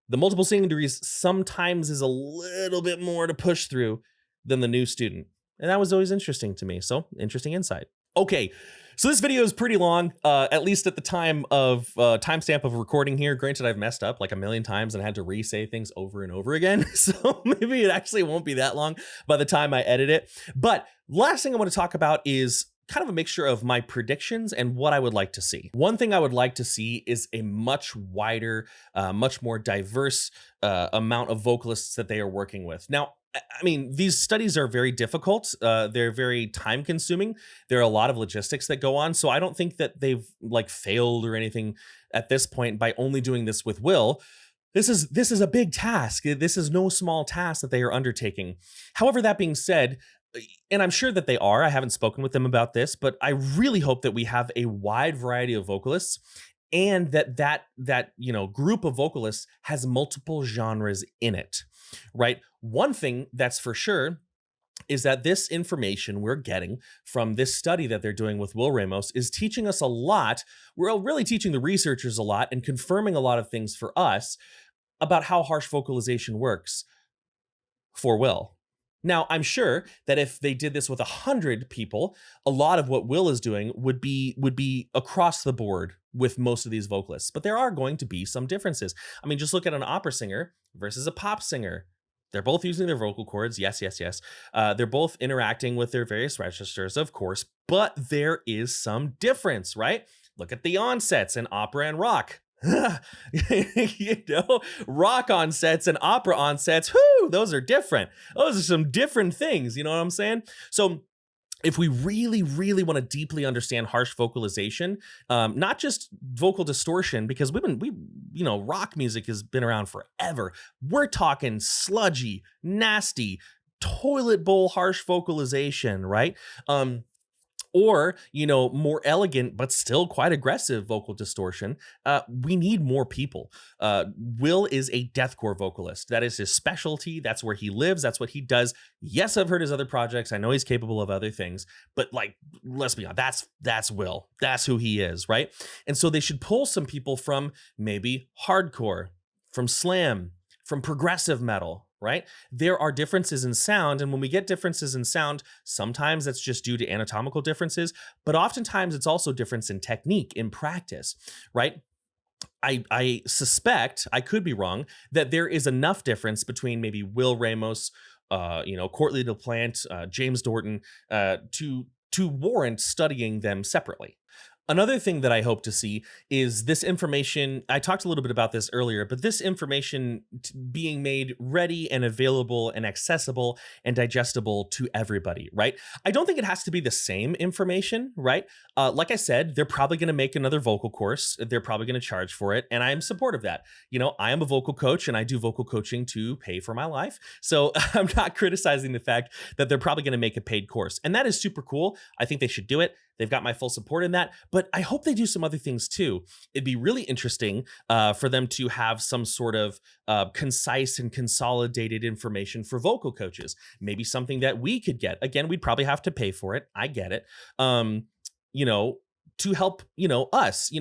the multiple singing degrees sometimes is a little bit more to push through than the new student. And that was always interesting to me. So interesting insight. Okay, so this video is pretty long, at least at the time of timestamp of recording here. Granted, I've messed up like a million times and had to re-say things over and over again. So maybe it actually won't be that long by the time I edit it. But last thing I want to talk about is kind of a mixture of my predictions and what I would like to see. One thing I would like to see is a much wider, much more diverse amount of vocalists that they are working with. Now, I mean, these studies are very difficult. They're very time consuming. There are a lot of logistics that go on. So I don't think that they've like failed or anything at this point by only doing this with Will. This is a big task. This is no small task that they are undertaking. However, that being said, and I'm sure that they are, I haven't spoken with them about this, but I really hope that we have a wide variety of vocalists and that group of vocalists has multiple genres in it, right? One thing that's for sure is that this information we're getting from this study that they're doing with Will Ramos is teaching us a lot. We're really teaching the researchers a lot and confirming a lot of things for us about how harsh vocalization works for Will. Now, I'm sure that if they did this with 100 people, a lot of what Will is doing would be across the board with most of these vocalists. But there are going to be some differences. I mean, just look at an opera singer versus a pop singer. They're both using their vocal cords. Yes. They're both interacting with their various registers, of course, but there is some difference, right? Look at the onsets in opera and rock. Rock onsets and opera onsets, those are different. Those are some different things, you know what I'm saying? So if we really, really want to deeply understand harsh vocalization, not just vocal distortion, because rock music has been around forever. We're talking sludgy, nasty, toilet bowl harsh vocalization, right? Or, more elegant, but still quite aggressive vocal distortion. We need more people. Will is a deathcore vocalist. That is his specialty. That's where he lives. That's what he does. Yes, I've heard his other projects. I know he's capable of other things, but let's be honest, that's Will. That's who he is, right? And so they should pull some people from maybe hardcore, from slam, from progressive metal, right? There are differences in sound. And when we get differences in sound, sometimes that's just due to anatomical differences, but oftentimes it's also difference in technique, in practice, right? I suspect, I could be wrong, that there is enough difference between maybe Will Ramos, Courtney LaPlante, James Dorton, to warrant studying them separately. Another thing that I hope to see is this information. I talked a little bit about this earlier, but this information being made ready and available and accessible and digestible to everybody, right? I don't think it has to be the same information, right? Like I said, they're probably going to make another vocal course. They're probably going to charge for it. And I'm supportive of that. You know, I am a vocal coach and I do vocal coaching to pay for my life. So I'm not criticizing the fact that they're probably going to make a paid course. And that is super cool. I think they should do it. They've got my full support in that, but I hope they do some other things too. It'd be really interesting for them to have some sort of concise and consolidated information for vocal coaches. Maybe something that we could get. Again, we'd probably have to pay for it. I get it. You know, to help, us.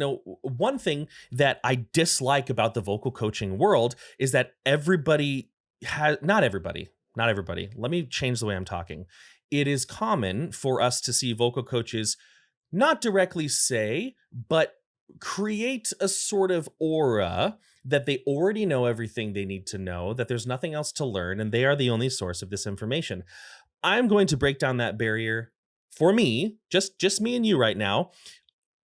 One thing that I dislike about the vocal coaching world is that everybody has, not everybody. Let me change the way I'm talking. It is common for us to see vocal coaches not directly say, but create a sort of aura that they already know everything they need to know, that there's nothing else to learn, and they are the only source of this information. I'm going to break down that barrier for me, just me and you right now.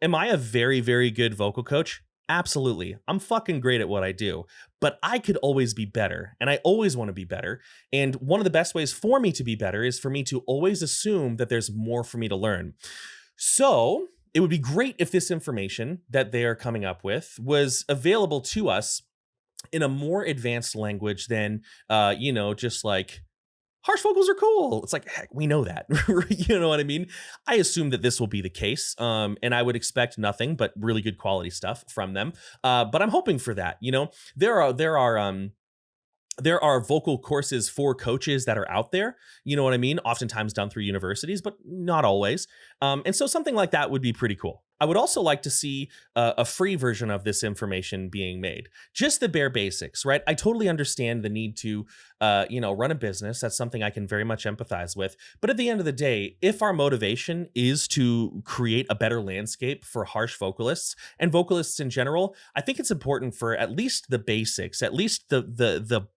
Am I a very, very good vocal coach? Absolutely. I'm fucking great at what I do, but I could always be better, and I always want to be better. And one of the best ways for me to be better is for me to always assume that there's more for me to learn. So it would be great if this information that they are coming up with was available to us in a more advanced language than, just like, harsh vocals are cool. It's like, heck, we know that. You know what I mean? I assume that this will be the case. And I would expect nothing but really good quality stuff from them. But I'm hoping for that. There are vocal courses for coaches that are out there, you know what I mean? Oftentimes done through universities, but not always. And so something like that would be pretty cool. I would also like to see a free version of this information being made. Just the bare basics, right? I totally understand the need to, run a business. That's something I can very much empathize with. But at the end of the day, if our motivation is to create a better landscape for harsh vocalists and vocalists in general, I think it's important for at least the basics, at least the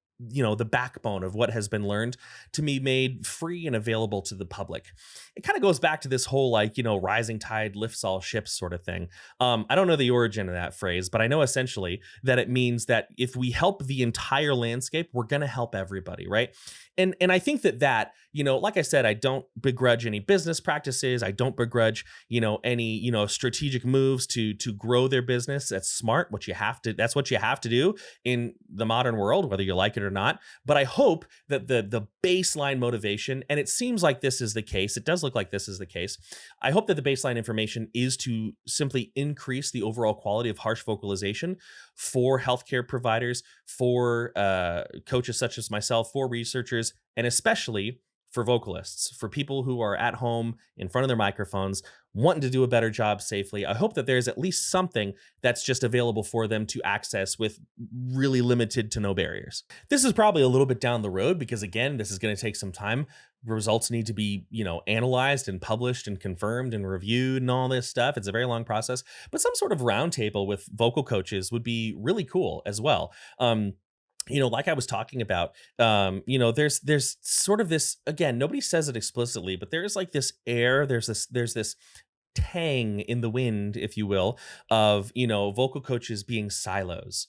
backbone of what has been learned to be made free and available to the public. It kind of goes back to this whole rising tide lifts all ships sort of thing. I don't know the origin of that phrase, but I know essentially that it means that if we help the entire landscape, we're going to help everybody, right? And I think that, like I said, I don't begrudge any business practices. I don't begrudge, any, strategic moves to grow their business. That's smart. That's what you have to do in the modern world, whether you like it or not. But I hope that the baseline motivation, and it seems like this is the case, it does look like this is the case. I hope that the baseline information is to simply increase the overall quality of harsh vocalization for healthcare providers, for coaches such as myself, for researchers, and especially for vocalists, for people who are at home in front of their microphones, wanting to do a better job safely. I hope that there's at least something that's just available for them to access with really limited to no barriers. This is probably a little bit down the road because, again, this is going to take some time. Results need to be, analyzed and published and confirmed and reviewed and all this stuff. It's a very long process, but some sort of roundtable with vocal coaches would be really cool as well. Like I was talking about, there's sort of this, again, nobody says it explicitly, but there's like this air, there's this tang in the wind, if you will, of, vocal coaches being silos.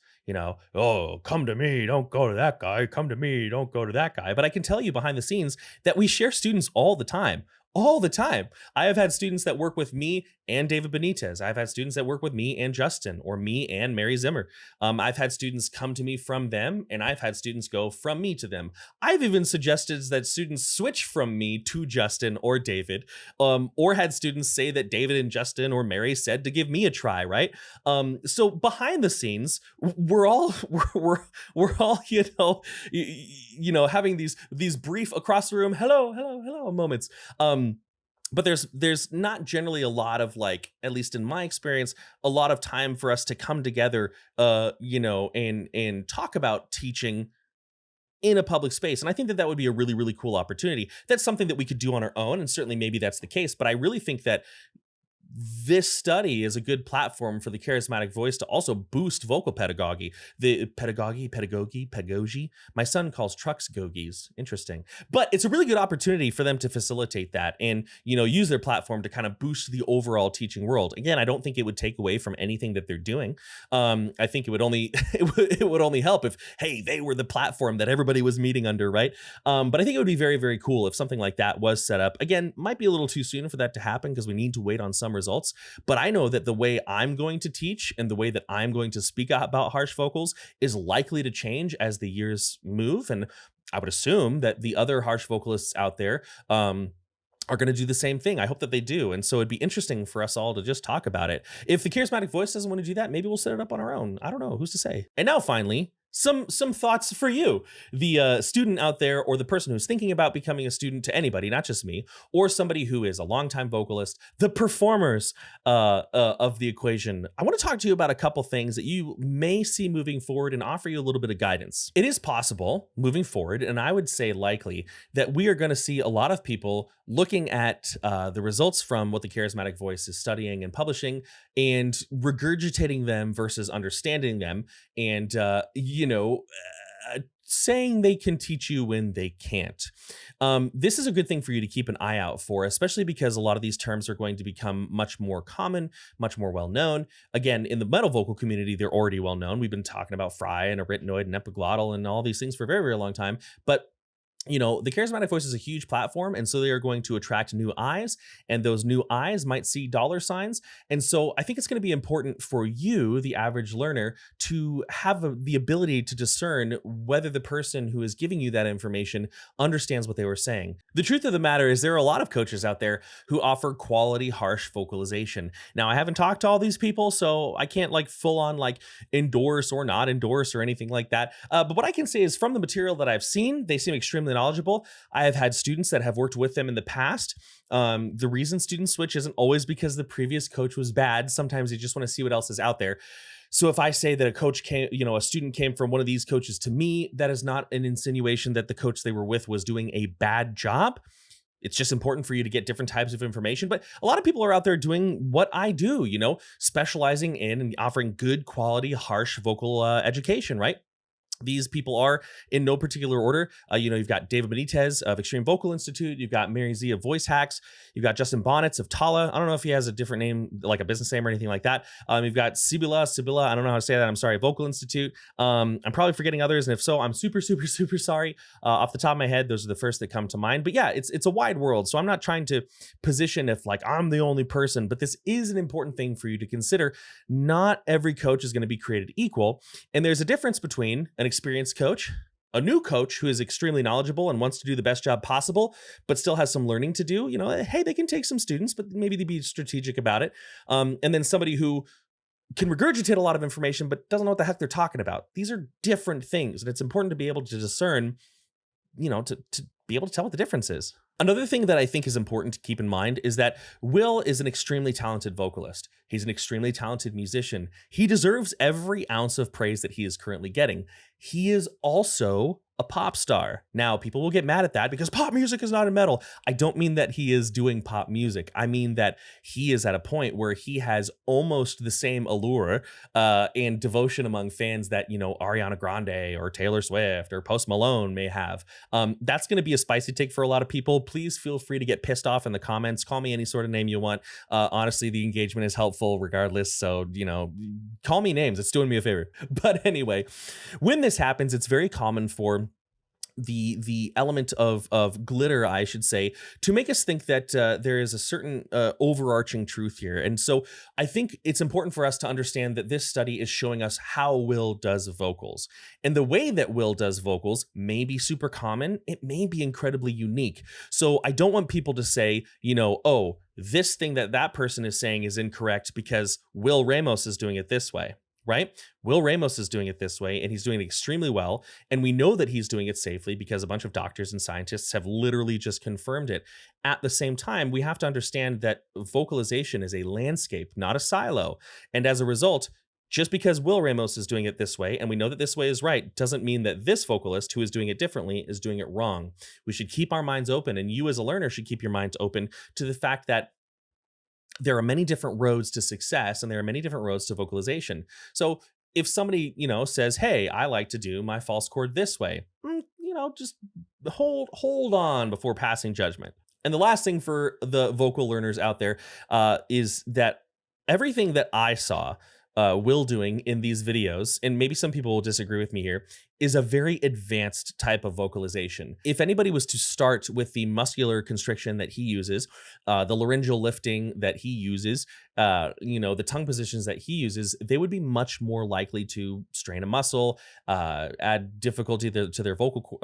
Oh, come to me, don't go to that guy. Come to me, don't go to that guy. But I can tell you behind the scenes that we share students all the time. All the time. I have had students that work with me and David Benitez. I've had students that work with me and Justin, or me and Mary Zimmer. I've had students come to me from them, and I've had students go from me to them. I've even suggested that students switch from me to Justin or David, or had students say that David and Justin or Mary said to give me a try, right? So behind the scenes, we're all having these brief across the room hello moments. But there's not generally a lot of, like, at least in my experience, a lot of time for us to come together, and talk about teaching in a public space. And I think that would be a really, really cool opportunity. That's something that we could do on our own. And certainly maybe that's the case. But I really think that this study is a good platform for the charismatic voice to also boost vocal pedagogy. Pedagogy. My son calls trucks gogies. Interesting. But it's a really good opportunity for them to facilitate that and, use their platform to kind of boost the overall teaching world. Again, I don't think it would take away from anything that they're doing. I think it would only it would only help if, hey, they were the platform that everybody was meeting under, right? But I think it would be very, very cool if something like that was set up. Again, might be a little too soon for that to happen because we need to wait on some results. But I know that the way I'm going to teach and the way that I'm going to speak about harsh vocals is likely to change as the years move. And I would assume that the other harsh vocalists out there, are going to do the same thing. I hope that they do. And so it'd be interesting for us all to just talk about it. If the charismatic voice doesn't want to do that, maybe we'll set it up on our own. I don't know. Who's to say? And now finally, some thoughts for you, the student out there, or the person who's thinking about becoming a student, to anybody, not just me, or somebody who is a longtime vocalist, the performers of the equation. I want to talk to you about a couple things that you may see moving forward and offer you a little bit of guidance. It is possible moving forward, and I would say likely, that we are going to see a lot of people looking at the results from what the charismatic voice is studying and publishing and regurgitating them versus understanding them, and saying they can teach you when they can't. This is a good thing for you to keep an eye out for, especially because a lot of these terms are going to become much more common, much more well-known. Again, in the metal vocal community, they're already well-known. We've been talking about fry and arytenoid and epiglottal and all these things for a very, very long time. But the charismatic voice is a huge platform, and so they are going to attract new eyes, and those new eyes might see dollar signs. And so I think it's going to be important for you, the average learner, to have the ability to discern whether the person who is giving you that information understands what they were saying. The truth of the matter is there are a lot of coaches out there who offer quality, harsh vocalization. Now, I haven't talked to all these people, so I can't full on endorse or not endorse or anything like that. But what I can say is from the material that I've seen, they seem extremely knowledgeable. I have had students that have worked with them in the past. The reason students switch isn't always because the previous coach was bad. Sometimes they just want to see what else is out there. So if I say that a student came from one of these coaches to me, that is not an insinuation that the coach they were with was doing a bad job. It's just important for you to get different types of information. But a lot of people are out there doing what I do, specializing in and offering good quality, harsh vocal education, right? These people are in no particular order. You've got David Benitez of Extreme Vocal Institute. You've got Mary Z of Voice Hacks. You've got Justin Bonnets of Tala. I don't know if he has a different name, like a business name or anything like that. You've got Sibila. I don't know how to say that. I'm sorry. Vocal Institute. I'm probably forgetting others. And if so, I'm super, super, super sorry. Off the top of my head, those are the first that come to mind. But yeah, it's a wide world. So I'm not trying to position if I'm the only person, but this is an important thing for you to consider. Not every coach is going to be created equal. And there's a difference between an experienced coach, a new coach who is extremely knowledgeable and wants to do the best job possible, but still has some learning to do. Hey, they can take some students, but maybe they be strategic about it. And then somebody who can regurgitate a lot of information, but doesn't know what the heck they're talking about. These are different things. And it's important to be able to discern, to be able to tell what the difference is. Another thing that I think is important to keep in mind is that Will is an extremely talented vocalist. He's an extremely talented musician. He deserves every ounce of praise that he is currently getting. He is also a pop star. Now, people will get mad at that because pop music is not in metal. I don't mean that he is doing pop music. I mean that he is at a point where he has almost the same allure and devotion among fans that, Ariana Grande or Taylor Swift or Post Malone may have. That's going to be a spicy take for a lot of people. Please feel free to get pissed off in the comments. Call me any sort of name you want. Honestly, the engagement is helpful regardless. So, call me names. It's doing me a favor. But anyway, when this happens, it's very common for the element of glitter, I should say, to make us think that there is a certain overarching truth here. And so I think it's important for us to understand that this study is showing us how Will does vocals. And the way that Will does vocals may be super common. It may be incredibly unique. So I don't want people to say, oh, this thing that person is saying is incorrect because Will Ramos is doing it this way. Right? Will Ramos is doing it this way, and he's doing it extremely well. And we know that he's doing it safely because a bunch of doctors and scientists have literally just confirmed it. At the same time, we have to understand that vocalization is a landscape, not a silo. And as a result, just because Will Ramos is doing it this way, and we know that this way is right, doesn't mean that this vocalist who is doing it differently is doing it wrong. We should keep our minds open, and you as a learner should keep your minds open to the fact that there are many different roads to success and there are many different roads to vocalization. So if somebody, says, "Hey, I like to do my false chord this way," just hold on before passing judgment. And the last thing for the vocal learners out there is that everything that I saw Will doing in these videos, and maybe some people will disagree with me here, is a very advanced type of vocalization. If anybody was to start with the muscular constriction that he uses, the laryngeal lifting that he uses, the tongue positions that he uses, they would be much more likely to strain a muscle, add difficulty to their vocal,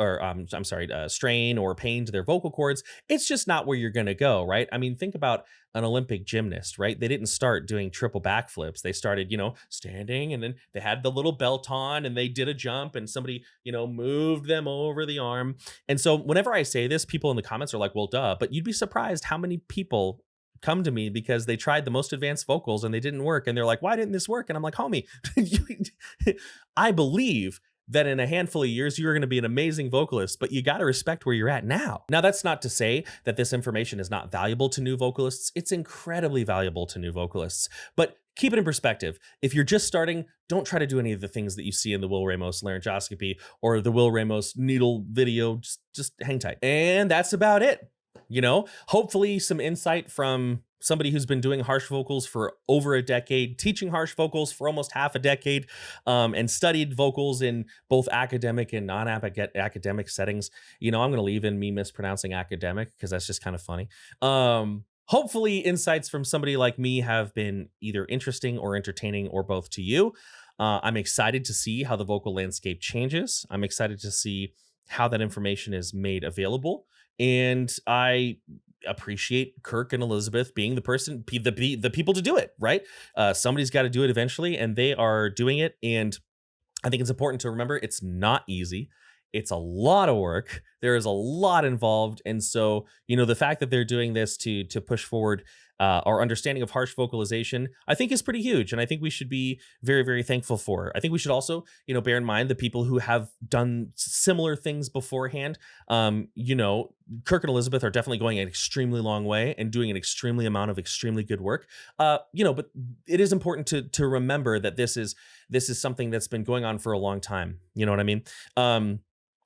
strain or pain to their vocal cords. It's just not where you're going to go, right? I mean, think about an Olympic gymnast, right? They didn't start doing triple backflips. They started, standing, and then they had the little belt on and they did a jump and somebody, moved them over the arm. And so whenever I say this, people in the comments are like, well, duh, but you'd be surprised how many people come to me because they tried the most advanced vocals and they didn't work. And they're like, why didn't this work? And I'm like, homie, I believe that in a handful of years, you're going to be an amazing vocalist, but you got to respect where you're at now. Now, that's not to say that this information is not valuable to new vocalists. It's incredibly valuable to new vocalists, but keep it in perspective. If you're just starting, don't try to do any of the things that you see in the Will Ramos laryngoscopy or the Will Ramos needle video. Just hang tight. And that's about it. Hopefully some insight from somebody who's been doing harsh vocals for over a decade, teaching harsh vocals for almost half a decade, and studied vocals in both academic and non-academic settings. I'm going to leave in me mispronouncing academic because that's just kind of funny. Hopefully insights from somebody like me have been either interesting or entertaining or both to you. I'm excited to see how the vocal landscape changes. I'm excited to see how that information is made available. And I appreciate Kirk and Elizabeth being the people to do it, right? Somebody's got to do it eventually, and they are doing it. And I think it's important to remember it's not easy. It's a lot of work. There is a lot involved. And so, the fact that they're doing this to push forward our understanding of harsh vocalization, I think is pretty huge. And I think we should be very, very thankful for it. I think we should also, bear in mind the people who have done similar things beforehand. Kirk and Elizabeth are definitely going an extremely long way and doing an extremely amount of extremely good work. But it is important to remember that this is something that's been going on for a long time. You know what I mean?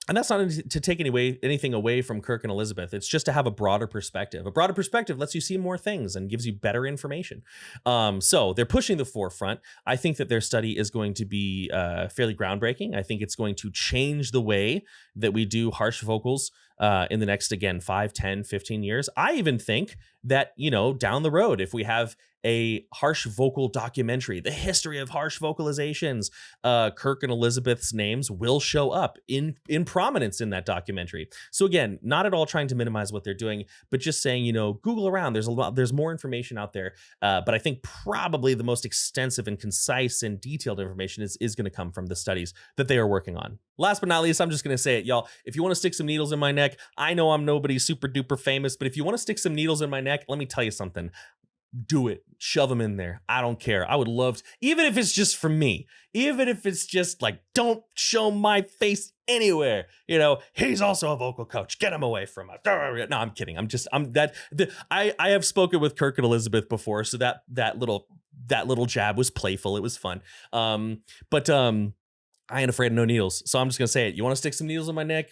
And that's not to take anything away from Kirk and Elizabeth. It's just to have a broader perspective. A broader perspective lets you see more things and gives you better information. So they're pushing the forefront. I think that their study is going to be fairly groundbreaking. I think it's going to change the way that we do harsh vocals in the next, again, 5, 10, 15 years. I even think that, down the road, if we have a harsh vocal documentary, the history of harsh vocalizations, Kirk and Elizabeth's names will show up in prominence in that documentary. So again, not at all trying to minimize what they're doing, but just saying, Google around. There's more information out there. But I think probably the most extensive and concise and detailed information is going to come from the studies that they are working on. Last but not least, I'm just going to say it, y'all. If you want to stick some needles in my neck, I know I'm nobody super duper famous, but if you want to stick some needles in my neck, let me tell you something. Do it. Shove them in there. I don't care. I would love to, even if it's just for me, even if it's just like, don't show my face anywhere. He's also a vocal coach. Get him away from us. No, I'm kidding. I have spoken with Kirk and Elizabeth before, so that little jab was playful. It was fun. But I ain't afraid of no needles. So I'm just going to say it. You want to stick some needles in my neck?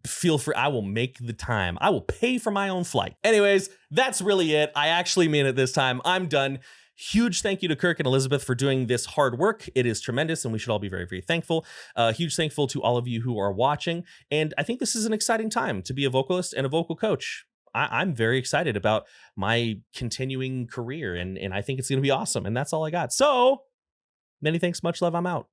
Feel free. I will make the time. I will pay for my own flight. Anyways, that's really it. I actually mean it this time. I'm done. Huge thank you to Kirk and Elizabeth for doing this hard work. It is tremendous, and we should all be very, very thankful. Huge thankful to all of you who are watching. And I think this is an exciting time to be a vocalist and a vocal coach. I'm very excited about my continuing career, and I think it's going to be awesome. And that's all I got. So many thanks. Much love. I'm out.